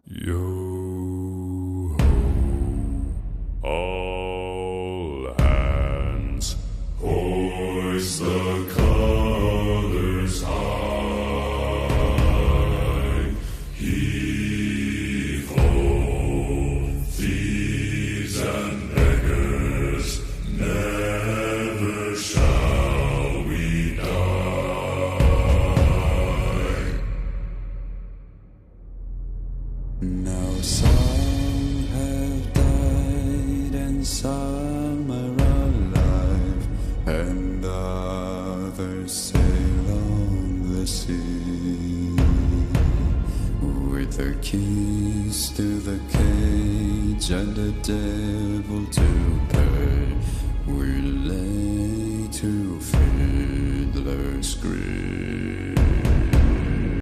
Yo ho, all hands, hoist the colors high. Heave ho, thieves and beggars, never shall we die. Now some have died and some are alive, and others sail on the sea. With the keys to the cage and the devil to pay, we lay to fiddler's grave.